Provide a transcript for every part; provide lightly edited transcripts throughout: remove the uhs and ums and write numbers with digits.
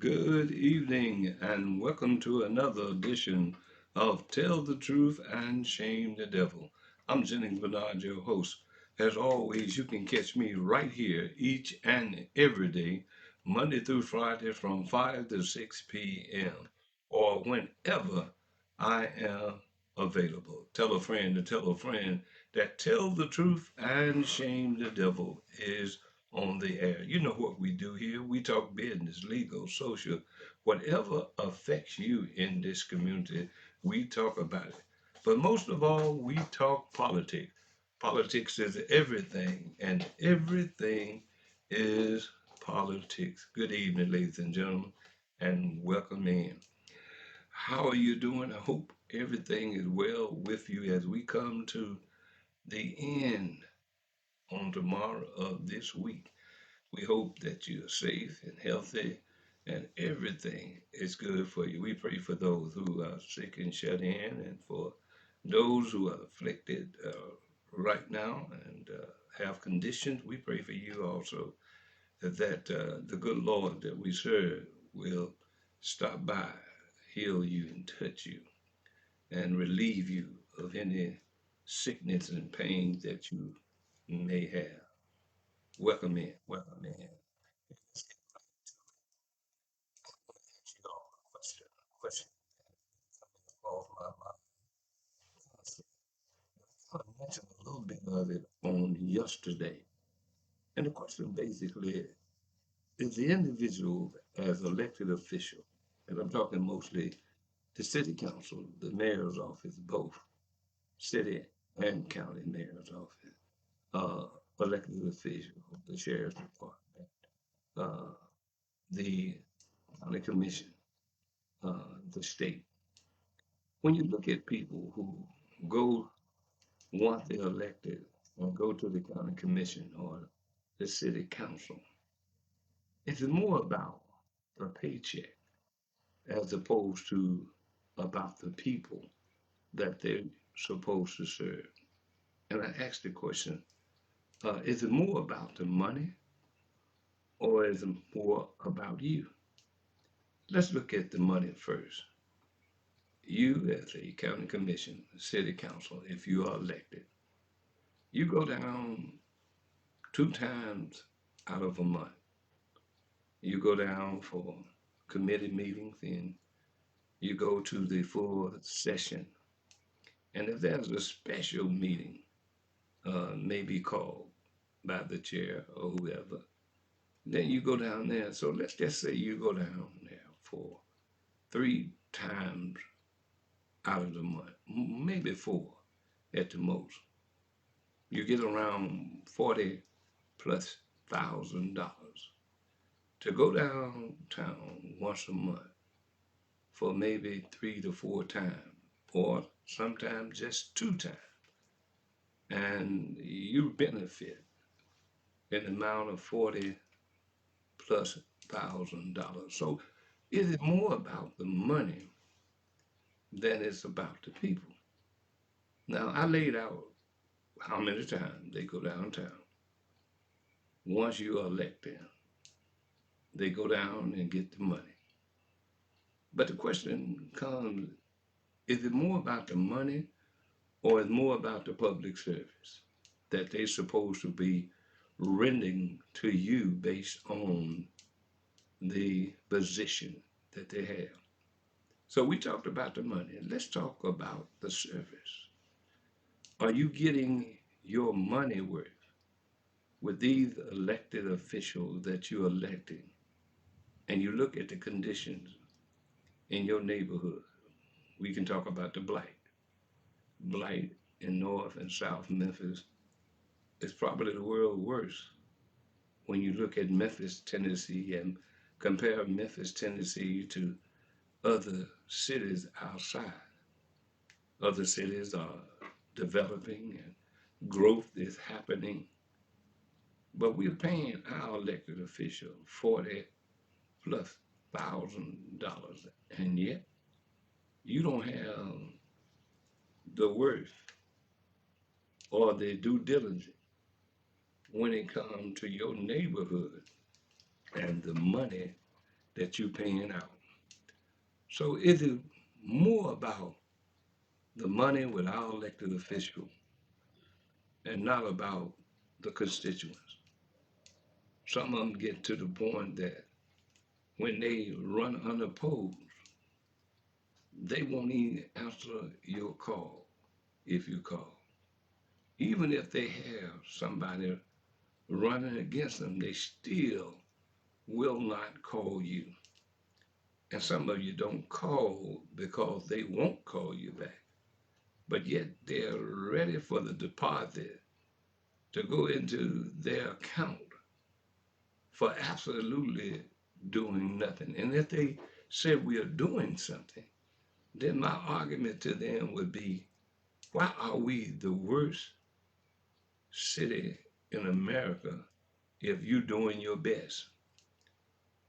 Good evening, and welcome to another edition of Tell the Truth and Shame the Devil. I'm Jennings Bernard, your host. As always, you can catch me right here each and every day, Monday through Friday from 5 to 6 p.m. or whenever I am available. Tell a friend to tell a friend that Tell the Truth and Shame the Devil is on the air. You know what we do here. We talk business, legal, social, whatever affects you in this community, we talk about it. But most of all, we talk politics. Politics is everything, and everything is politics. Good evening, ladies and gentlemen, and welcome in. How are you doing? I hope everything is well with you as we come to the end on tomorrow of this week. We hope that you're safe and healthy and everything is good for you. We pray for those who are sick and shut in and for those who are afflicted right now and have conditions. We pray for you also that the good Lord that we serve will stop by, heal you, and touch you and relieve you of any sickness and pain that you may have. Welcome in, welcome in. Question off my mind. I mentioned a little bit of it on yesterday. And the question basically is the individual as elected official, and I'm talking mostly the city council, the mayor's office, both city and county mayor's office, uh, elected official, the sheriff's department, uh, the county commission, the state. When you look at people who go once they're elected and go to the county commission or the city council, it's more about the paycheck as opposed to about the people that they're supposed to serve. And I asked the question, is it more about the money or is it more about you? Let's look at the money first. You, as a county commission, city council, if you are elected, you go down 2 times out of a month. You go down for committee meetings and you go to the full session. And if there's a special meeting, maybe called by the chair or whoever, then you go down there. So let's just say you go down there for 3 times out of the month, maybe four at the most. You get around 40 plus $1,000 to go downtown once a month for maybe 3 to 4 times, or sometimes just 2 times. And you benefit in the amount of 40 plus $1,000. So is it more about the money than it's about the people? Now I laid out how many times they go downtown. Once you elect them, they go down and get the money. But the question comes, is it more about the money or is it more about the public service that they're supposed to be rendering to you based on the position that they have? So we talked about the money. Let's talk about the service. Are you getting your money worth with these elected officials that you're electing? And you look at the conditions in your neighborhood. We can talk about the blight. Blight in North and South Memphis is probably the world's worst. When you look at Memphis, Tennessee, and compare Memphis, Tennessee to other cities outside, other cities are developing and growth is happening, but we're paying our elected official 40 plus $1,000, and yet you don't have the worth or the due diligence when it comes to your neighborhood and the money that you're paying out. So it is more about the money with our elected official and not about the constituents. Some of them get to the point that when they run unopposed, they won't even answer your call if you call. Even if they have somebody running against them, they still will not call you. And some of you don't call because they won't call you back. But yet they're ready for the deposit to go into their account for absolutely doing nothing. And if they said we are doing something, then my argument to them would be, why are we the worst city in America if you're doing your best?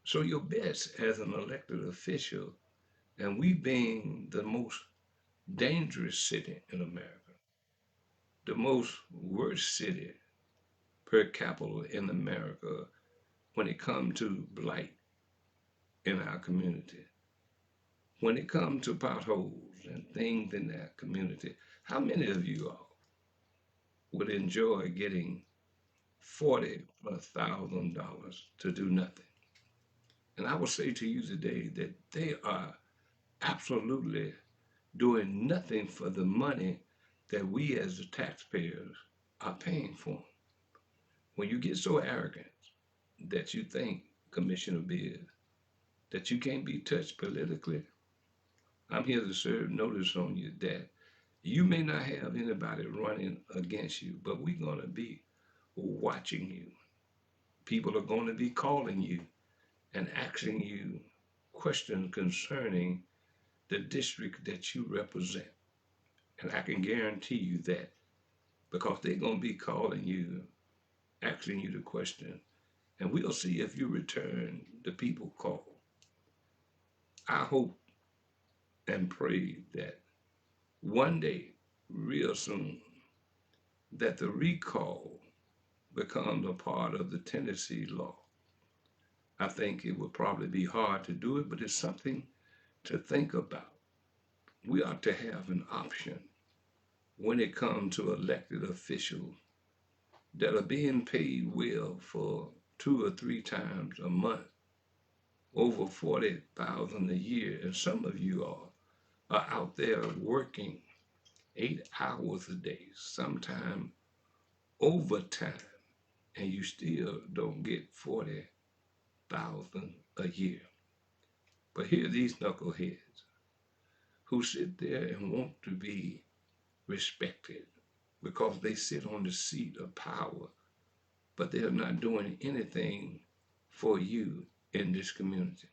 So your best as an elected official, and we being the most dangerous city in America, the most worst city per capita in America when it comes to blight in our community, when it comes to potholes and things in that community. How many of you all would enjoy getting $40,000+ to do nothing? And I will say to you today that they are absolutely doing nothing for the money that we as the taxpayers are paying for. When you get so arrogant that you think, Commissioner Beard, that you can't be touched politically, I'm here to serve notice on you that you may not have anybody running against you, but we're going to be watching you. People are going to be calling you and asking you questions concerning the district that you represent. And I can guarantee you that because they're going to be calling you, asking you the question, and we'll see if you return the people call. I hope and pray that one day, real soon, that the recall becomes a part of the Tennessee law. I think it would probably be hard to do it, but it's something to think about. We ought to have an option when it comes to elected officials that are being paid well for 2 or 3 times a month, over 40,000 a year, and some of you are out there working 8 hours a day, sometimes overtime, and you still don't get 40,000 a year. But here are these knuckleheads who sit there and want to be respected because they sit on the seat of power, but they're not doing anything for you in this community.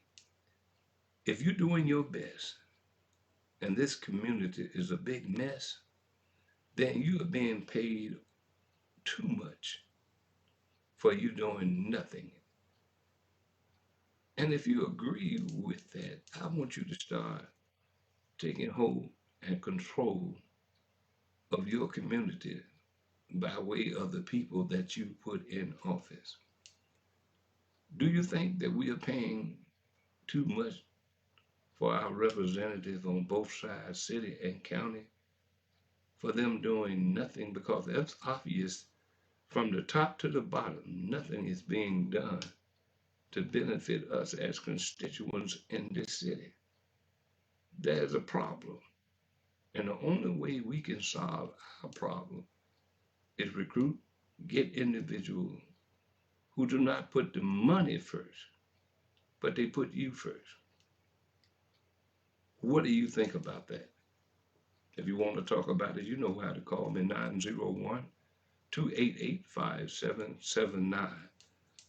If you're doing your best and this community is a big mess, then you are being paid too much for you doing nothing. And if you agree with that, I want you to start taking hold and control of your community by way of the people that you put in office. Do you think that we are paying too much for our representatives on both sides, city and county, for them doing nothing? Because it's obvious from the top to the bottom, nothing is being done to benefit us as constituents in this city. There's a problem. And the only way we can solve our problem is recruit, get individuals who do not put the money first, but they put you first. What do you think about that? If you want to talk about it, you know how to call me, 901-288-5779.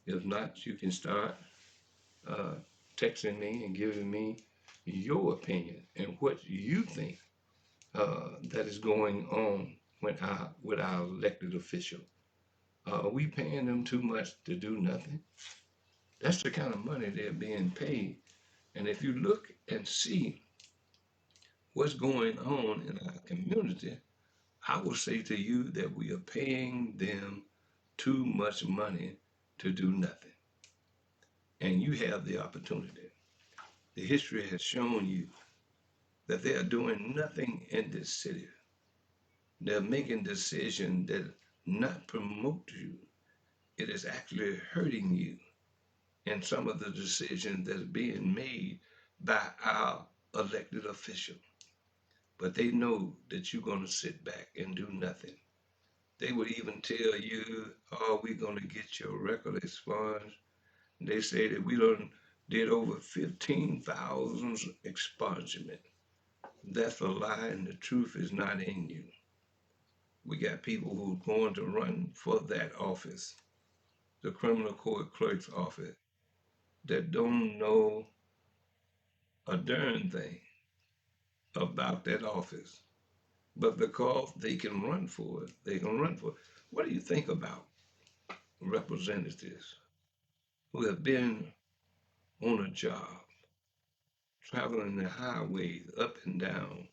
If not, you can start texting me and giving me your opinion and what you think that is going on with our elected official. Are we paying them too much to do nothing? That's the kind of money they're being paid. And if you look and see what's going on in our community, I will say to you that we are paying them too much money to do nothing. And you have the opportunity The history has shown you that they are doing nothing in this city. They're making decisions that not promote you. It is actually hurting you in some of the decisions that are being made by our elected officials. But they know that you're going to sit back and do nothing. They would even tell you, "Oh, we're going to get your record expunged." They say that we done did over 15,000 expungement. That's a lie, and the truth is not in you. We got people who are going to run for that office, the criminal court clerk's office, that don't know a darn thing about that office. But because they can run for it, they can run for it. What do you think about representatives who have been on a job, traveling the highways up and down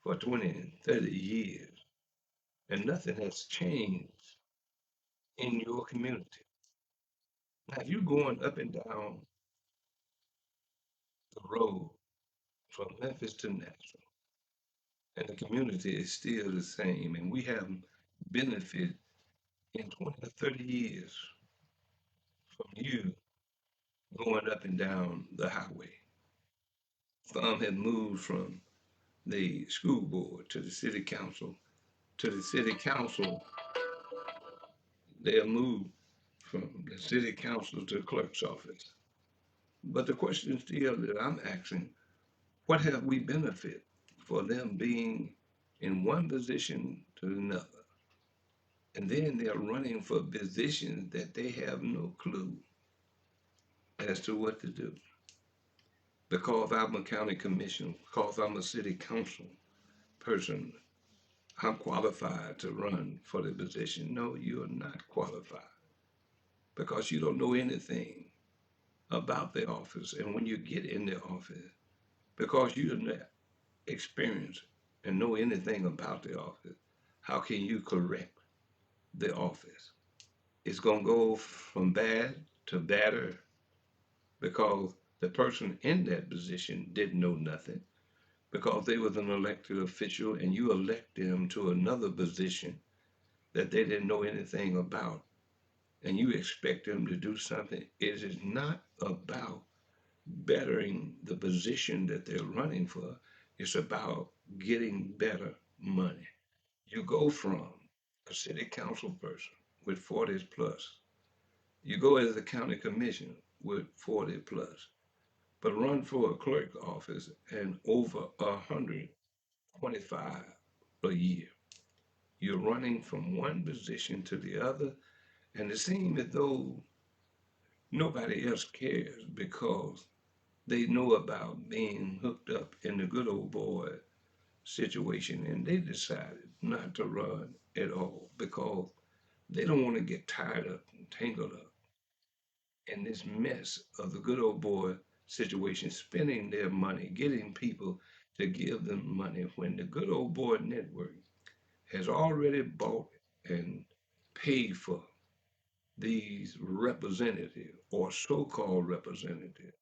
for 20 and 30 years, and nothing has changed in your community? Now, if you're going up and down the road from Memphis to Nashville, and the community is still the same, and we haven't benefited in 20 or 30 years from you going up and down the highway. Some have moved from the school board to the city council. To the city council, they have moved from the city council to the clerk's office. But the question still that I'm asking, what have we benefit for them being in one position to another? And then they're running for positions that they have no clue as to what to do. Because I'm a county commissioner, because I'm a city council person, I'm qualified to run for the position. No, you're not qualified because you don't know anything about the office. And when you get in the office, because you don't experience and know anything about the office, how can you correct the office? It's going to go from bad to better because the person in that position didn't know nothing because they was an elected official and you elect them to another position that they didn't know anything about and you expect them to do something. It is not about bettering the position that they're running for. It's about getting better money. You go from a city council person with 40 plus. You go as a county commissioner with 40 plus, but run for a clerk office and over 125 a year. You're running from one position to the other, and it seems as though nobody else cares because they know about being hooked up in the good old boy situation, and they decided not to run at all because they don't want to get tied up and tangled up in this mess of the good old boy situation, spending their money, getting people to give them money when the good old boy network has already bought and paid for these representatives or so-called representatives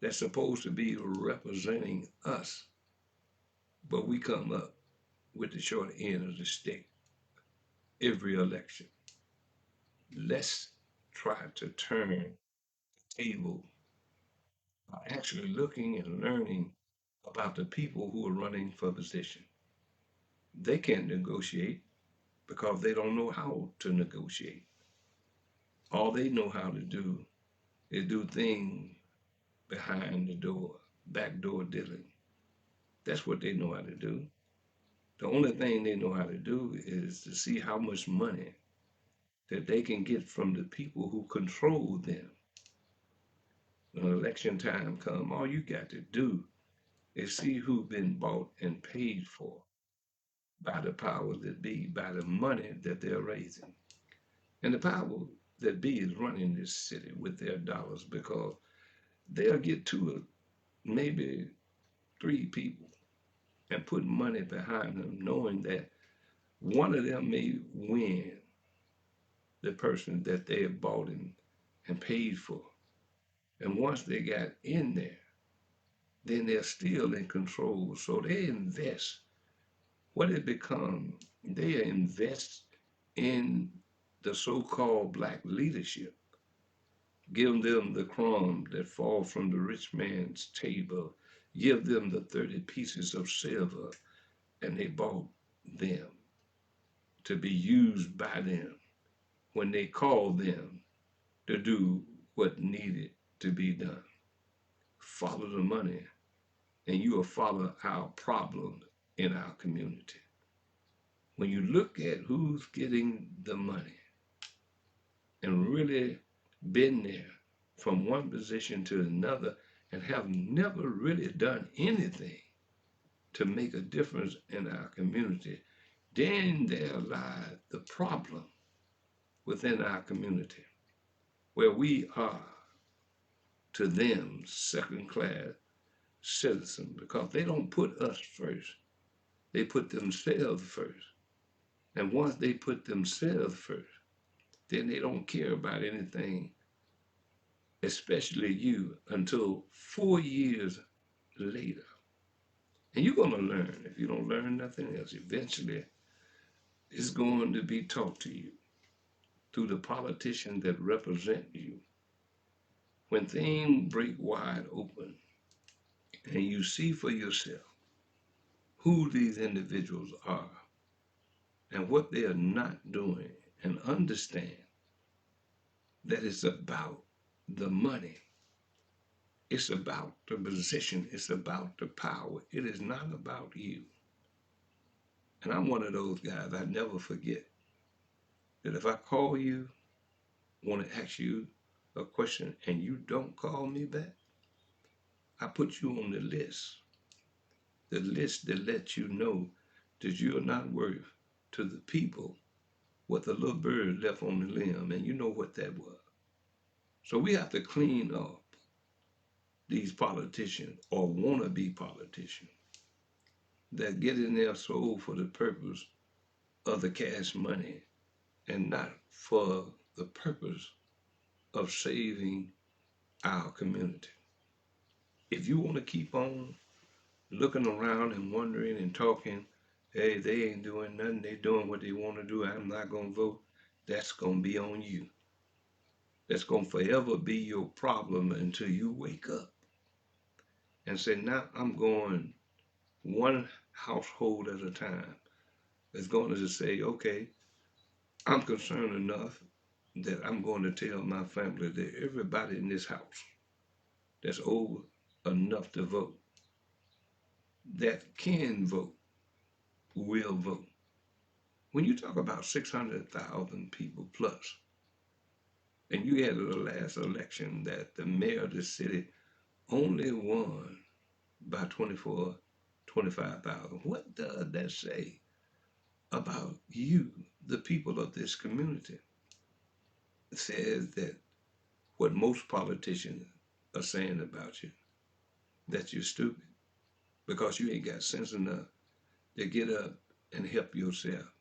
that's supposed to be representing us, but we come up with the short end of the stick every election. Let's try to turn the table by actually looking and learning about the people who are running for position. They can't negotiate because they don't know how to negotiate. All they know how to do is do things behind the door, backdoor dealing. That's what they know how to do. The only thing they know how to do is to see how much money that they can get from the people who control them. When election time come, all you got to do is see who's been bought and paid for by the powers that be, by the money that they're raising. And the power that be is running this city with their dollars because they'll get two or maybe three people and put money behind them, knowing that one of them may win the person that they have bought and paid for. And once they got in there, then they're still in control. So they invest. What it becomes, they invest in the so-called black leadership, give them the crumb that fall from the rich man's table, give them the 30 pieces of silver, and they bought them to be used by them when they called them to do what needed to be done. Follow the money, and you will follow our problem in our community. When you look at who's getting the money and really been there from one position to another and have never really done anything to make a difference in our community, then there lies the problem within our community, where we are to them second class citizens because they don't put us first. They put themselves first. And once they put themselves first, then they don't care about anything, especially you, until 4 years later. And you're going to learn. If you don't learn nothing else, eventually it's going to be taught to you through the politicians that represent you. When things break wide open and you see for yourself who these individuals are and what they are not doing, and understand that it's about the money, it's about the position, it's about the power. It is not about you. And I'm one of those guys, I never forget that if I call you, want to ask you a question, and you don't call me back, I put you on the list that lets you know that you're not worth to the people what the little bird left on the limb, and you know what that was. So we have to clean up these politicians or wannabe politicians that get in their soul for the purpose of the cash money and not for the purpose of saving our community. If you want to keep on looking around and wondering and talking, hey, they ain't doing nothing, they doing what they want to do, I'm not going to vote, that's going to be on you. That's going to forever be your problem until you wake up and say, now I'm going one household at a time. It's going to just say, okay, I'm concerned enough that I'm going to tell my family that everybody in this house that's old enough to vote, that can vote, will vote. When you talk about 600,000 people plus, and you had the last election that the mayor of the city only won by 24, 25,000, what does that say about you, the people of this community? It says that what most politicians are saying about you, that you're stupid because you ain't got sense enough to get up and help yourself.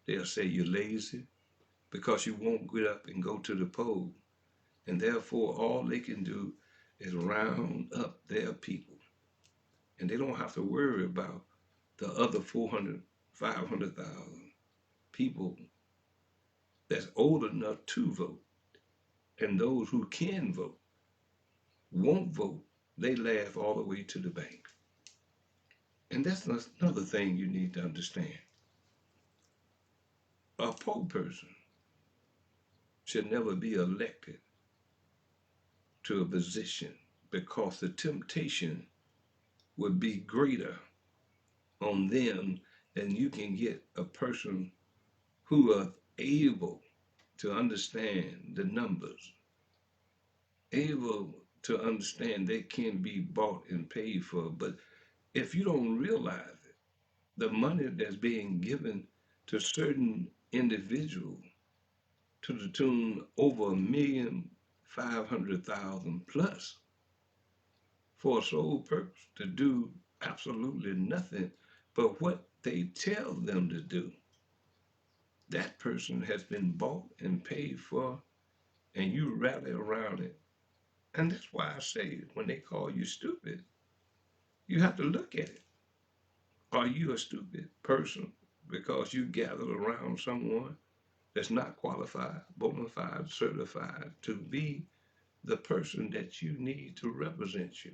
They'll say you're lazy because you won't get up and go to the poll. And therefore, all they can do is round up their people. And they don't have to worry about the other 400, 500,000 people that's old enough to vote. And those who can vote won't vote. They laugh all the way to the bank. And that's another thing you need to understand. A poor person should never be elected to a position because the temptation would be greater on them than you can get a person who are able to understand the numbers, able to understand they can be bought and paid for. But if you don't realize it, the money that's being given to certain individuals to the tune over 1,500,000 plus for a sole purpose to do absolutely nothing but what they tell them to do. That person has been bought and paid for, and you rally around it. And that's why I say when they call you stupid, You have to look at it. Are you a stupid person because you gathered around someone that's not qualified, bona fide, certified to be the person that you need to represent you?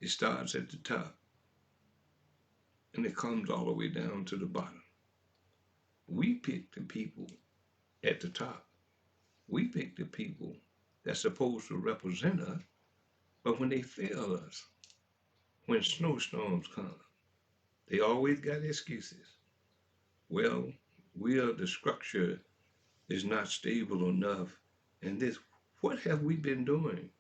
It starts at the top and it comes all the way down to the bottom. We pick the people at the top. We pick the people that's supposed to represent us, but when they fail us, when snowstorms come, they always got excuses. Well, the structure is not stable enough. And this, what have we been doing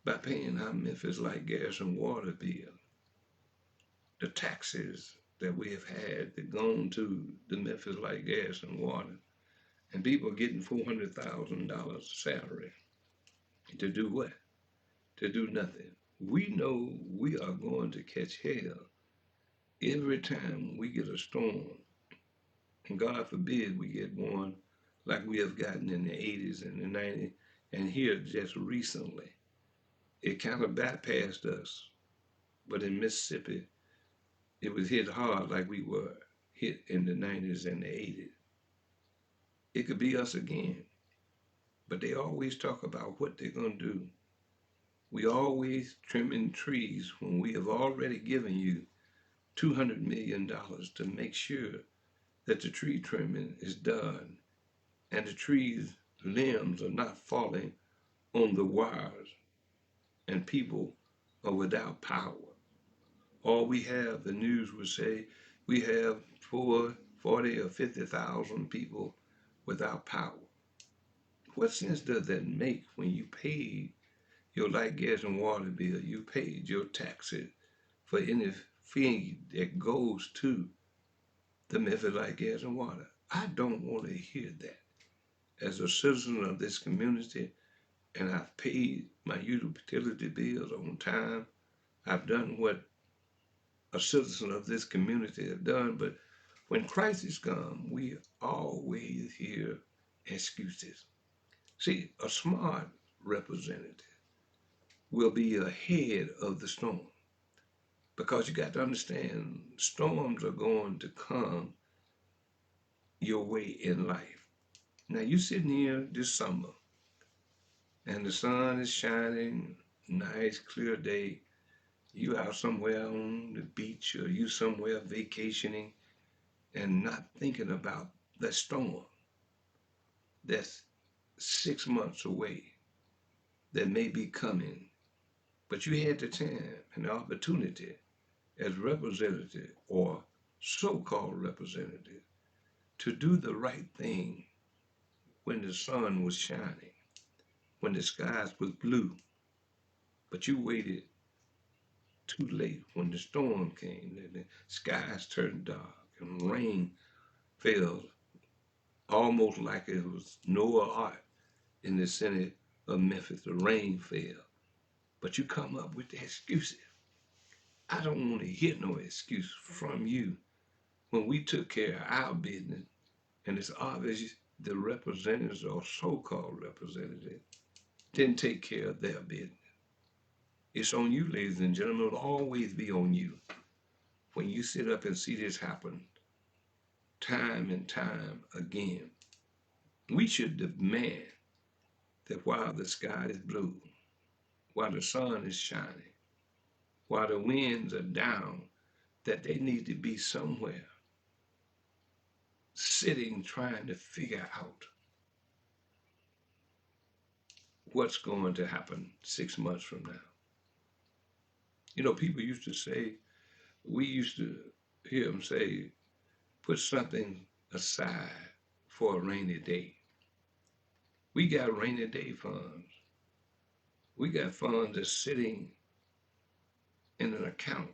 by paying our Memphis Light gas and water bill? The taxes that we have had that gone to the Memphis Light gas and water, and people getting $400,000 salary to do what? To do nothing. We know we are going to catch hell every time we get a storm, and God forbid we get one like we have gotten in the 80s and the 90s, and here just recently. It kind of bypassed us, but in Mississippi, it was hit hard like we were hit in the 90s and the 80s. It could be us again, but they always talk about what they're going to do. We always trimming trees when we have already given you $200 million to make sure that the tree trimming is done and the trees' limbs are not falling on the wires and people are without power. All we have, the news would say, we have 40 or 50,000 people without power. What sense does that make when you paid your light, gas, and water bill? You paid your taxes for any fee that goes to the Memphis Light, Gas, and Water. I don't want to hear that. As a citizen of this community, and I've paid my utility bills on time, I've done what a citizen of this community have done, but when crisis come, we always hear excuses. See, a smart representative will be ahead of the storm because you got to understand storms are going to come your way in life. Now you sitting here this summer and the sun is shining, nice clear day. You out somewhere on the beach or you somewhere vacationing and not thinking about that storm that's 6 months away that may be coming. But you had the time and the opportunity as representative or so-called representative to do the right thing when the sun was shining, when the skies was blue. But you waited too late when the storm came and the skies turned dark and rain fell almost like it was Noah's Ark in the city of Memphis. The rain fell. But you come up with the excuses. I don't want to hear no excuse from you when we took care of our business, and it's obvious the representatives or so-called representatives didn't take care of their business. It's on you, ladies and gentlemen. It'll always be on you when you sit up and see this happen time and time again. We should demand that while the sky is blue, while the sun is shining, while the winds are down, that they need to be somewhere sitting trying to figure out what's going to happen 6 months from now. You know, people used to say, we used to hear them say, put something aside for a rainy day. We got rainy day funds. We got funds that's sitting in an account,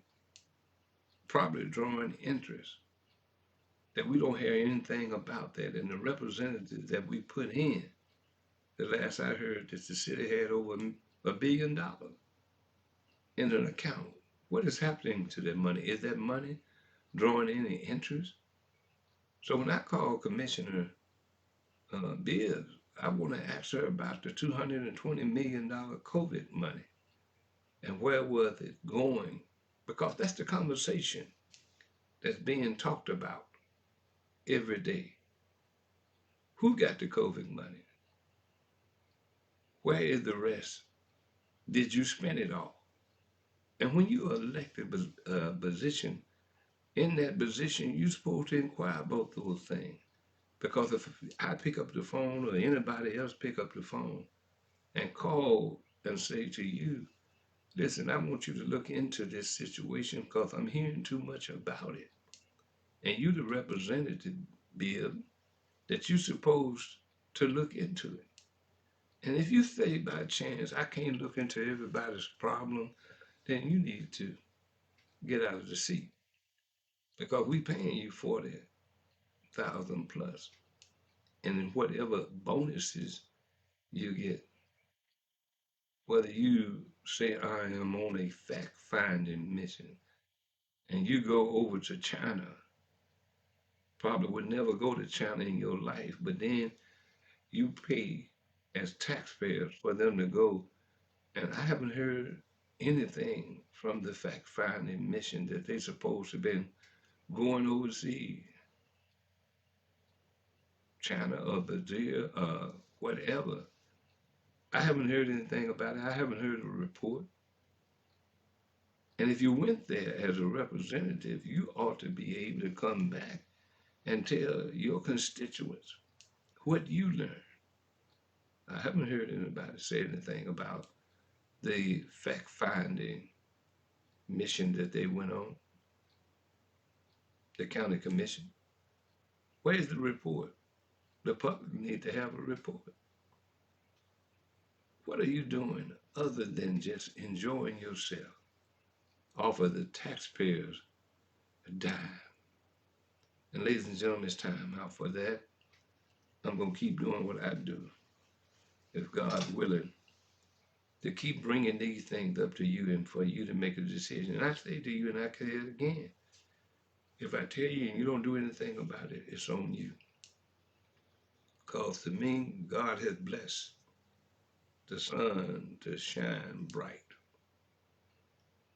probably drawing interest, that we don't hear anything about that. And the representatives that we put in, the last I heard that the city had over $1 billion in an account. What is happening to that money? Is that money drawing any interest? So when I call Commissioner Beers, I want to ask her about the $220 million COVID money. And where was it going? Because that's the conversation that's being talked about every day. Who got the COVID money? Where is the rest? Did you spend it all? And when you are elected a position, in that position, you're supposed to inquire about those things. Because if I pick up the phone or anybody else pick up the phone and call and say to you, listen, I want you to look into this situation because I'm hearing too much about it. And you the representative, Bill, that you're supposed to look into it. And if you say by chance, I can't look into everybody's problem, then you need to get out of the seat because we paying you 40,000 plus. And whatever bonuses you get, whether you say I am on a fact finding mission and you go over to China, probably would never go to China in your life, but then you pay as taxpayers for them to go. And I haven't heard anything from the fact finding mission that they supposed to been going overseas, China or Brazil, whatever. I haven't heard anything about it. I haven't heard a report. And if you went there as a representative, you ought to be able to come back and tell your constituents what you learned. I haven't heard anybody say anything about the fact finding mission that they went on, the county commission. Where's the report? The public need to have a report. What are you doing other than just enjoying yourself off of the taxpayers' dime? And ladies and gentlemen, it's time out for that. I'm going to keep doing what I do, if God's willing, to keep bringing these things up to you and for you to make a decision. And I say to you, and I say it again, if I tell you and you don't do anything about it, it's on you. Because to me, God has blessed the sun to shine bright.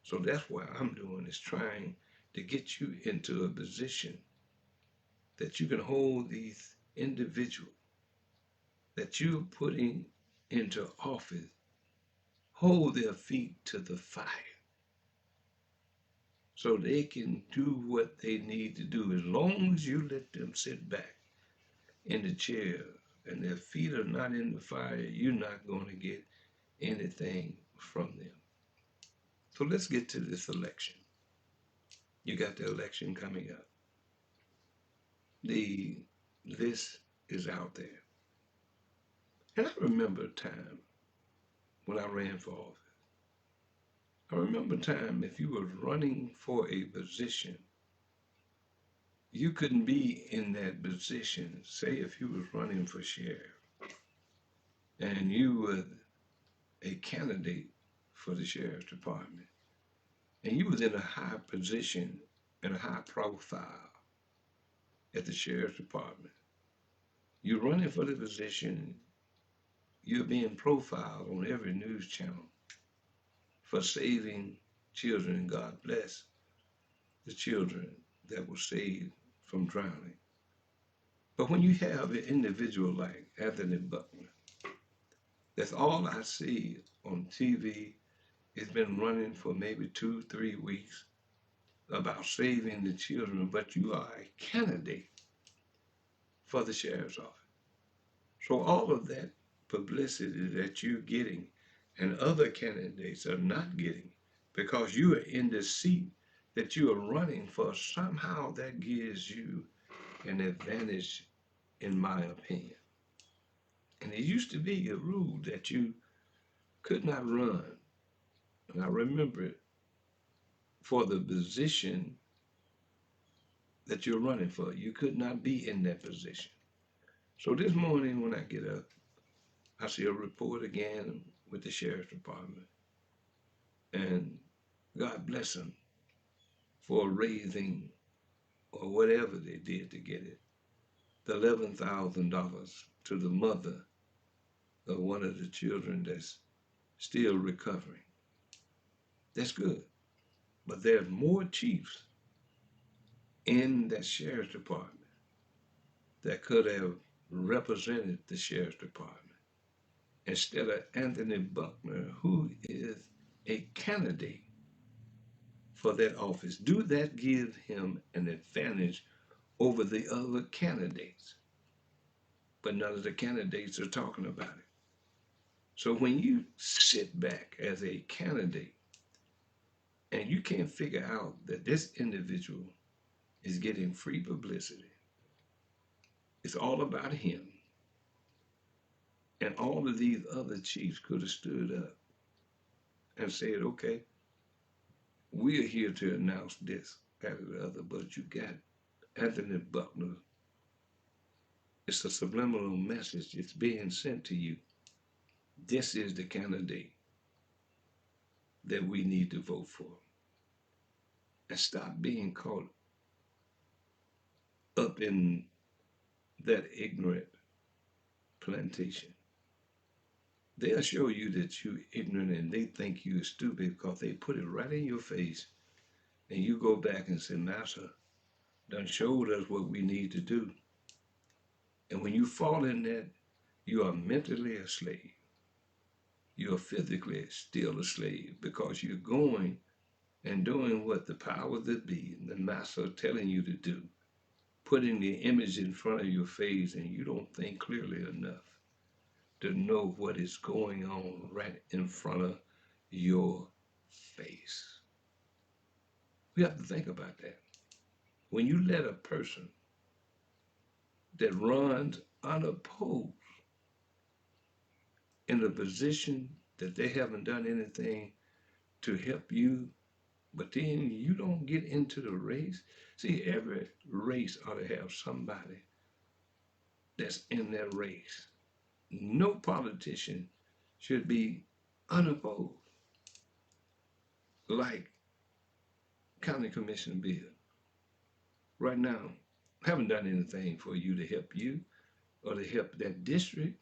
So that's what I'm doing, is trying to get you into a position that you can hold these individuals that you're putting into office, hold their feet to the fire so they can do what they need to do. As long as you let them sit back in the chair and their feet are not in the fire, you're not going to get anything from them. So let's get to this election. You got the election coming up. The list is out there. And I remember a time when I ran for office. I remember a time if you were running for a position, you couldn't be in that position. Say if you was running for sheriff and you were a candidate for the sheriff's department and you was in a high position and a high profile at the sheriff's department. You're running for the position, you're being profiled on every news channel for saving children, and God bless the children that were saved from drowning. But when you have an individual like Anthony Buckner, that's all I see on TV. It's been running for maybe 2, 3 weeks about saving the children, but you are a candidate for the sheriff's office. So all of that publicity that you're getting and other candidates are not getting because you are in the seat that you are running for, somehow that gives you an advantage, in my opinion. And it used to be a rule that you could not run. And I remember it, for the position that you're running for. You could not be in that position. So this morning when I get up, I see a report again with the sheriff's department. And God bless them for raising, or whatever they did to get it, the $11,000 to the mother of one of the children that's still recovering. That's good. But there's more chiefs in that sheriff's department that could have represented the sheriff's department instead of Anthony Buckner, who is a candidate for that office. Do that give him an advantage over the other candidates? But none of the candidates are talking about it. So when you sit back as a candidate and you can't figure out that this individual is getting free publicity, it's all about him, and all of these other chiefs could have stood up and said, okay, we're here to announce this, that, or the other, but you got Anthony Buckner. It's a subliminal message. It's being sent to you. This is the candidate that we need to vote for. And stop being caught up in that ignorant plantation. They'll show you that you're ignorant and they think you're stupid because they put it right in your face. And you go back and say, Master done showed us what we need to do. And when you fall in that, you are mentally a slave. You are physically still a slave because you're going and doing what the power that be, the master are telling you to do, putting the image in front of your face, and you don't think clearly enough to know what is going on right in front of your face. We have to think about that. When you let a person that runs unopposed in a position that they haven't done anything to help you, but then you don't get into the race. See, every race ought to have somebody that's in that race. No politician should be unopposed. Like County Commission Bill. Right now, I haven't done anything for you to help you or to help that district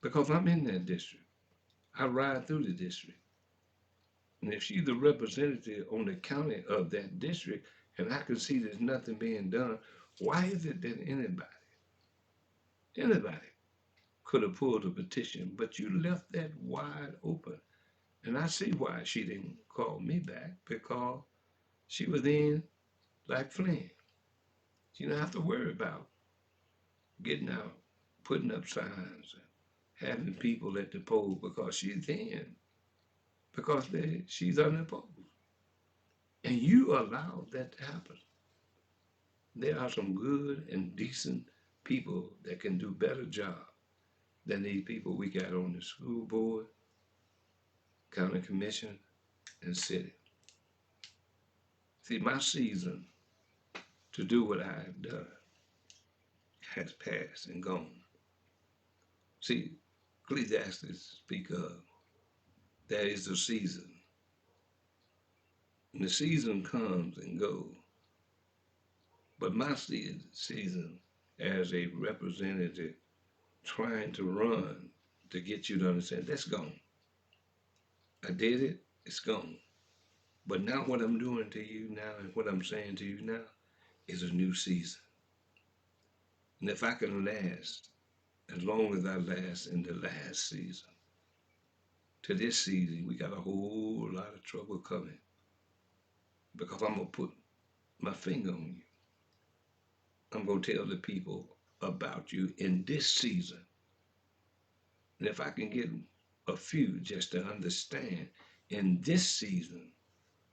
because I'm in that district. I ride through the district. And if she's the representative on the county of that district and I can see there's nothing being done, why is it that anybody could have pulled a petition, but you left that wide open? And I see why she didn't call me back, because she was in like Flynn. She didn't have to worry about getting out, putting up signs, and having people at the poll because she's in, because she's unopposed. And you allowed that to happen. There are some good and decent people that can do better job than these people we got on the school board, county commission, and city. See, my season to do what I have done has passed and gone. See, Ecclesiastes speak of there is a season. And the season comes and goes. But my season as a representative trying to run to get you to understand, that's gone. I did it, it's gone. But now what I'm doing to you now and what I'm saying to you now is a new season. And if I can last as long as I last in the last season, to this season, we got a whole lot of trouble coming because I'm going to put my finger on you. I'm going to tell the people about you in this season. And if I can get a few just to understand in this season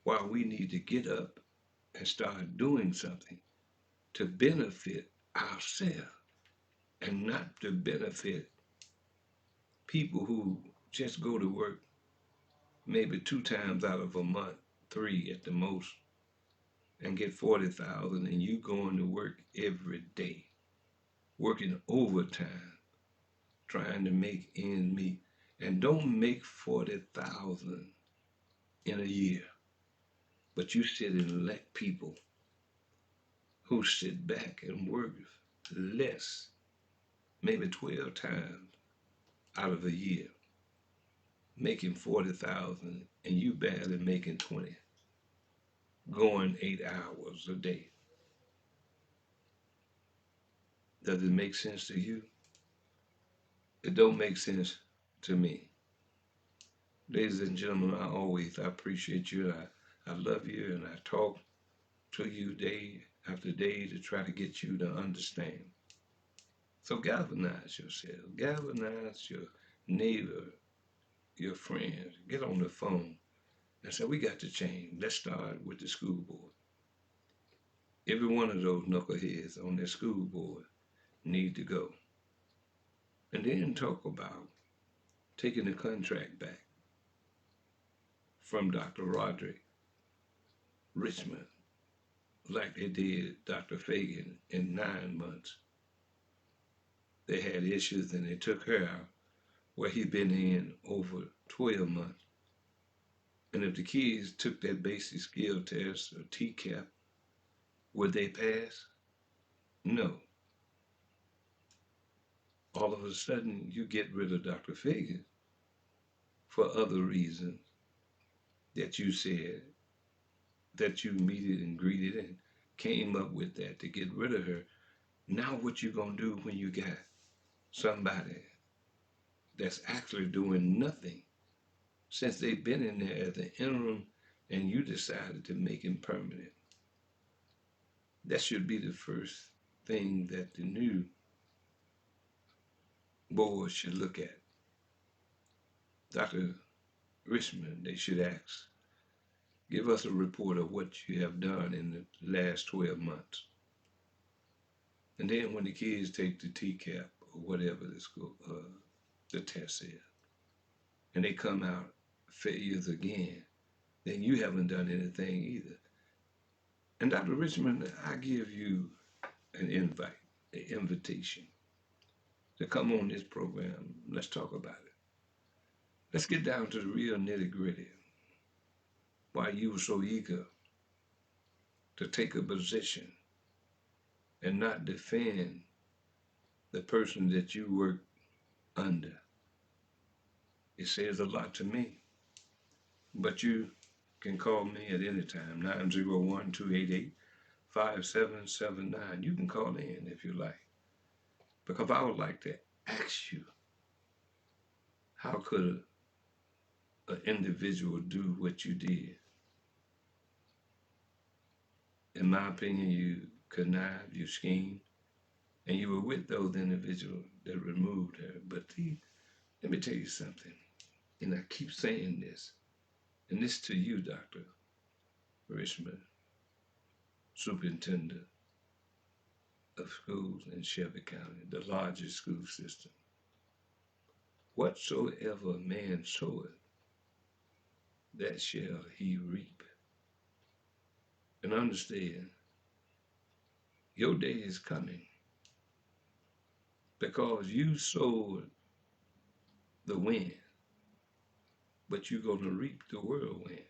why we need to get up and start doing something to benefit ourselves and not to benefit people who just go to work maybe 2 times out of a month, 3 at the most, and get 40,000, and you going to work every day, working overtime, trying to make ends meet, and don't make 40,000 in a year, but you sit and elect people who sit back and work less, maybe 12 times out of a year. making 40,000 and you barely making 20, going 8 hours a day. Does it make sense to you? It don't make sense to me. Ladies and gentlemen, I appreciate you. I love you and I talk to you day after day to try to get you to understand. So galvanize yourself, galvanize your neighbor, your friends. Get on the phone and say, we got to change. Let's start with the school board. Every one of those knuckleheads on that school board need to go. And then talk about taking the contract back from Dr. Roderick Richmond, like they did Dr. Fagan in 9 months. They had issues and they took her out where he'd been in over 12 months. And if the kids took that basic skill test or TCAP, would they pass? No. All of a sudden, you get rid of Dr. Fagan for other reasons that you said, that you meted and greeted and came up with that to get rid of her. Now what you gonna do when you got somebody that's actually doing nothing since they've been in there as an interim and you decided to make him permanent? That should be the first thing that the new board should look at. Dr. Richmond, they should ask, give us a report of what you have done in the last 12 months. And then when the kids take the TCAP or whatever the test is, and they come out failures again, then you haven't done anything either. And Dr. Richmond, I give you an invite, an invitation to come on this program. Let's talk about it. Let's get down to the real nitty gritty. Why you were so eager to take a position and not defend the person that you work under. It says a lot to me. But you can call me at any time, 901-288-5779. You can call in if you like. Because I would like to ask you, how could an individual do what you did? In my opinion, you connived, you schemed, and you were with those individuals that removed her. But let me tell you something, and I keep saying this, and this to you, Dr. Richmond, Superintendent of Schools in Shelby County, the largest school system. Whatsoever man soweth, that shall he reap. And understand, your day is coming because you sowed the wind, but you're going to reap the whirlwind.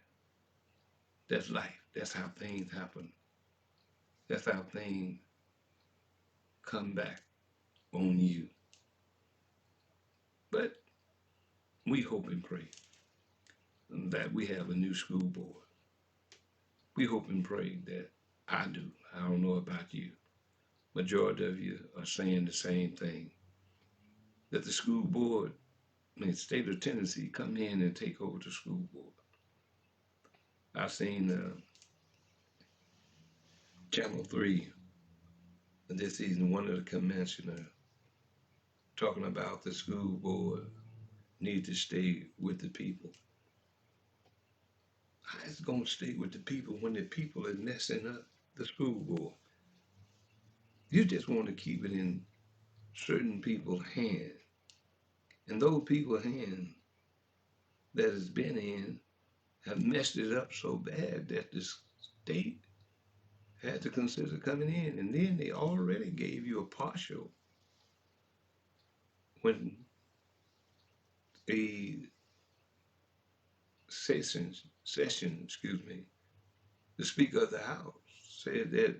That's life. That's how things happen. That's how things come back on you. But we hope and pray that we have a new school board. We hope and pray that I do. I don't know about you. Majority of you are saying the same thing. That the school board, the state of Tennessee, come in and take over the school board. I've seen Channel 3 this season, one of the commissioners talking about the school board need to stay with the people. How is it going to stay with the people when the people are messing up the school board? You just want to keep it in certain people's hands. And those people's hands that has been in have messed it up so bad that the state had to consider coming in. And then they already gave you a partial when the session, the Speaker of the House said that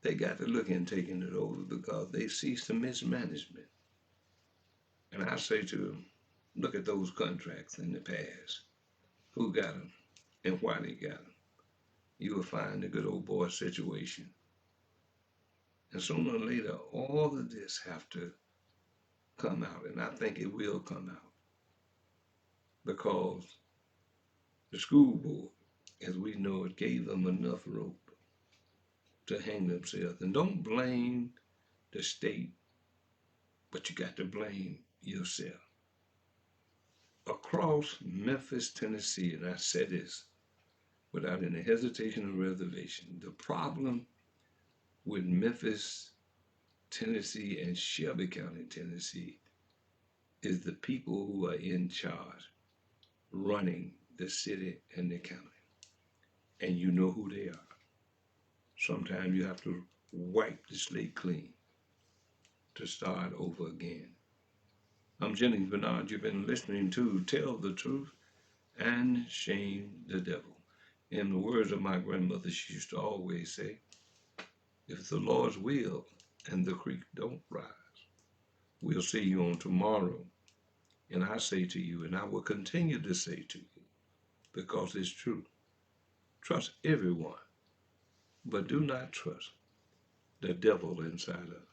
they got to look in taking it over because they see some mismanagement. And I say to them, Look at those contracts in the past. Who got them and why they got them? You will find the good old boy situation. And sooner or later, all of this have to come out, and I think it will come out because the school board, as we know it, gave them enough rope to hang themselves. And don't blame the state, but you got to blame yourself. Across Memphis, Tennessee, and I say this without any hesitation or reservation, the problem with Memphis, Tennessee, and Shelby County, Tennessee, is the people who are in charge, running the city and the county. And you know who they are. Sometimes you have to wipe the slate clean to start over again. I'm Jennings Bernard. You've been listening to Tell the Truth and Shame the Devil. In the words of my grandmother, she used to always say, if it's the Lord's will and the creek don't rise, we'll see you on tomorrow. And I say to you, and I will continue to say to you, because it's true, trust everyone, but do not trust the devil inside of it.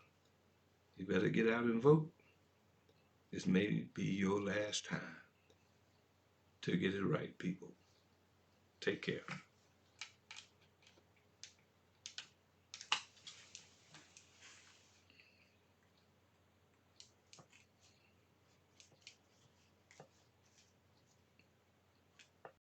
You better get out and vote. This may be your last time to get it right, people. Take care.